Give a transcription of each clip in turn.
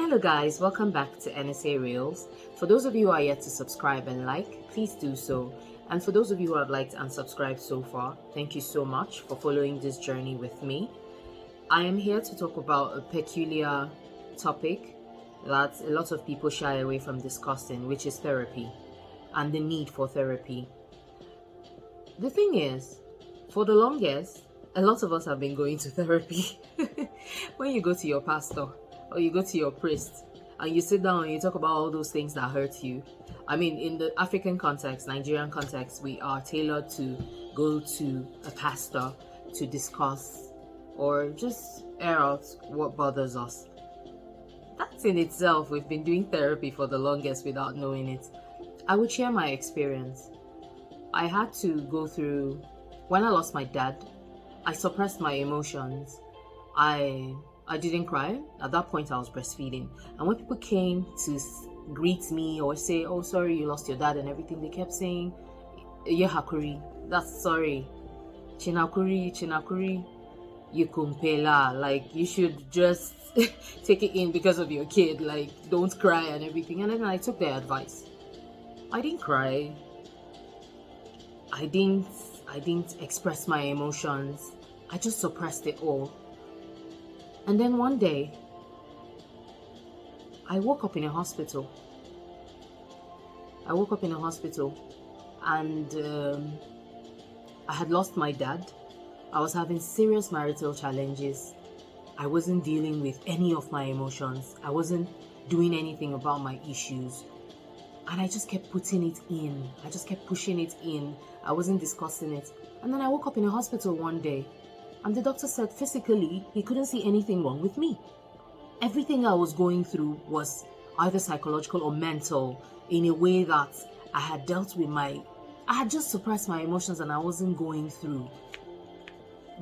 Hello guys, welcome back to NSA Reels. For those of you who are yet to subscribe and like, please do so. And for those of you who have liked and subscribed so far, thank you so much for following this journey with me. I am here to talk about a peculiar topic that a lot of people shy away from discussing, which is therapy and the need for therapy. The thing is, for the longest, a lot of us have been going to therapy. When you go to your pastor or you go to your priest and you sit down and you talk about all those things that hurt you. I mean, in the African context, Nigerian context, we are tailored to go to a pastor to discuss or just air out what bothers us. That's in itself, we've been doing therapy for the longest without knowing it. I would share my experience. I had to go through, when I lost my dad, I suppressed my emotions. I didn't cry. At that point, I was breastfeeding. And when people came to greet me or say, oh, sorry, you lost your dad and everything, they kept saying, yeah, Hakuri, that's sorry. Chinakuri, you kumpela. Like, you should just take it in because of your kid. Like, don't cry and everything. And then I took their advice. I didn't cry. I didn't express my emotions. I just suppressed it all. And then one day, I woke up in a hospital. And I had lost my dad. I was having serious marital challenges. I wasn't dealing with any of my emotions. I wasn't doing anything about my issues. And I just kept putting it in. I just kept pushing it in. I wasn't discussing it. And then I woke up in a hospital one day. And the doctor said physically, he couldn't see anything wrong with me. Everything I was going through was either psychological or mental, in a way that I had dealt with I had just suppressed my emotions and I wasn't going through.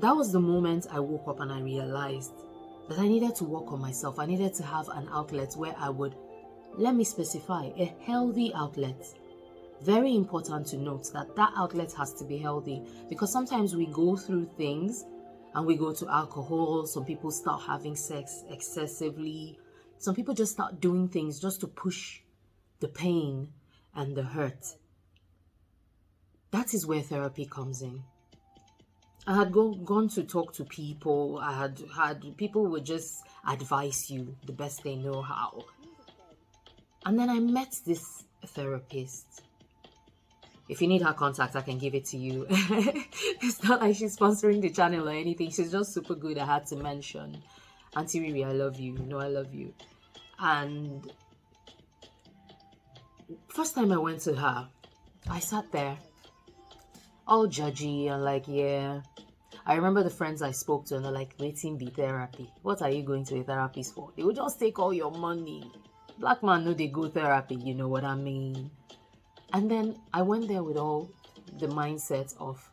That was the moment I woke up and I realized that I needed to work on myself. I needed to have an outlet where I would, let me specify, a healthy outlet. Very important to note that outlet has to be healthy, because sometimes we go through things and we go to alcohol. Some people start having sex excessively. Some people just start doing things just to push the pain and the hurt. That is where therapy comes in. I had gone to talk to people. I had people would just advise you the best they know how. And then I met this therapist. If you need her contact, I can give it to you. It's not like she's sponsoring the channel or anything. She's just super good. I had to mention. Auntie Riri, I love you. You know I love you. And first time I went to her, I sat there all judgy and like, yeah. I remember the friends I spoke to and they're like, waiting be therapy. What are you going to a therapist for? They will just take all your money. Black man know they go therapy, you know what I mean? And then I went there with all the mindset of,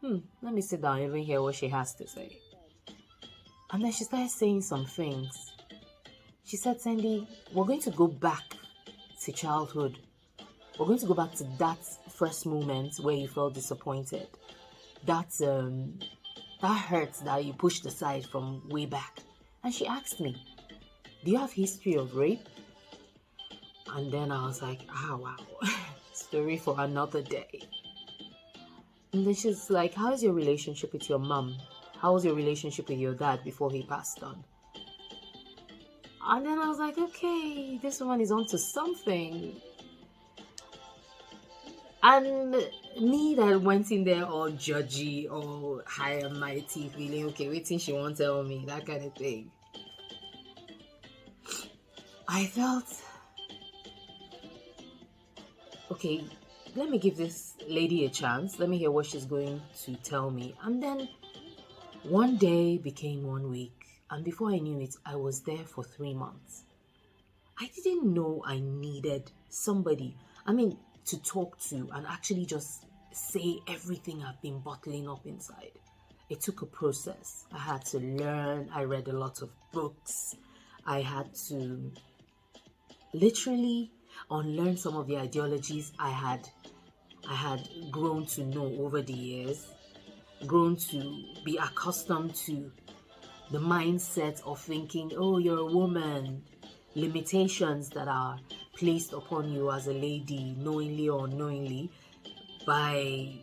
let me sit down and even hear what she has to say. And then she started saying some things. She said, Sandy, we're going to go back to childhood. We're going to go back to that first moment where you felt disappointed. That hurt that you pushed aside from way back. And she asked me, do you have history of rape? And then I was like, wow. Story for another day. And then she's like, how's your relationship with your mom? How was your relationship with your dad before he passed on? And then I was like, okay, this woman is onto something. And me that went in there all judgy, all high and mighty, feeling, okay, waiting, she won't tell me, that kind of thing. I felt, okay, let me give this lady a chance. Let me hear what she's going to tell me. And then one day became 1 week. And before I knew it, I was there for 3 months. I didn't know I needed somebody, to talk to and actually just say everything I've been bottling up inside. It took a process. I had to learn. I read a lot of books. I had to literally unlearn some of the ideologies I had grown to know over the years, grown to be accustomed to the mindset of thinking, oh, you're a woman, limitations that are placed upon you as a lady, knowingly or unknowingly, by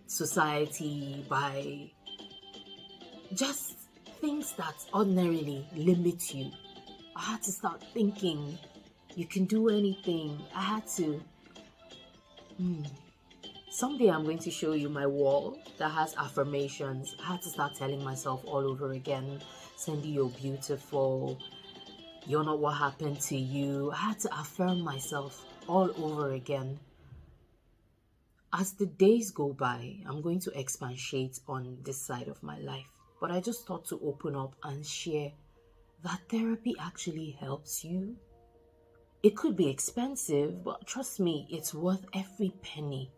society, by just things that ordinarily limit you. I had to start thinking you can do anything. I had to. Someday I'm going to show you my wall that has affirmations. I had to start telling myself all over again, Sandy, you're beautiful. You're not what happened to you. I had to affirm myself all over again. As the days go by, I'm going to expatiate on this side of my life. But I just thought to open up and share that therapy actually helps you. It could be expensive, but trust me, it's worth every penny.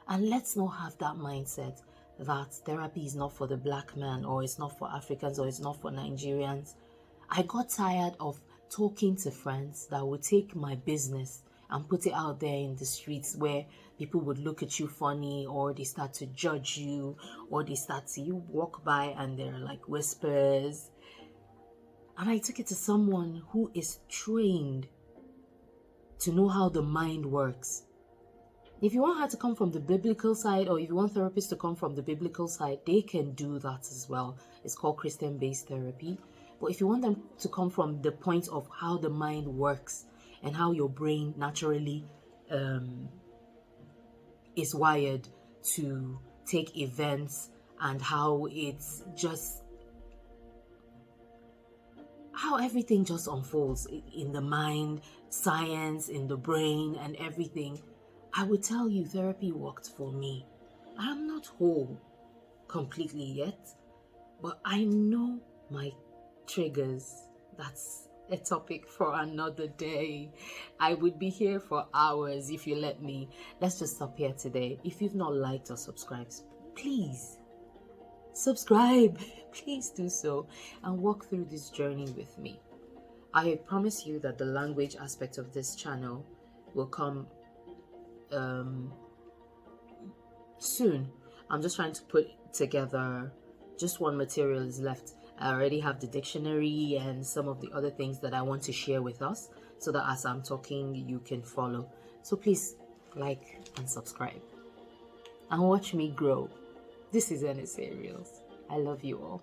And let's not have that mindset that therapy is not for the black man, or it's not for Africans, or it's not for Nigerians. I got tired of talking to friends that would take my business and put it out there in the streets where people would look at you funny, or they start to judge you, or they start to, you walk by and they're like whispers. And I took it to someone who is trained to know how the mind works. If you want her to come from the biblical side, or if you want therapists to come from the biblical side, they can do that as well. It's called Christian-based therapy. But if you want them to come from the point of how the mind works and how your brain naturally is wired to take events, and how it's just, how everything just unfolds in the mind, science, in the brain and everything, I would tell you therapy worked for me. I'm not whole completely yet, but I know my triggers. That's a topic for another day. I would be here for hours if you let me. Let's just stop here today. If you've not liked or subscribed, please subscribe. Please do so and walk through this journey with me. I promise you that the language aspect of this channel will come soon. I'm just trying to put together, just one material is left. I already have the dictionary and some of the other things that I want to share with us, so that as I'm talking you can follow. So please like and subscribe and watch me grow. This is NSA Reels. I love you all.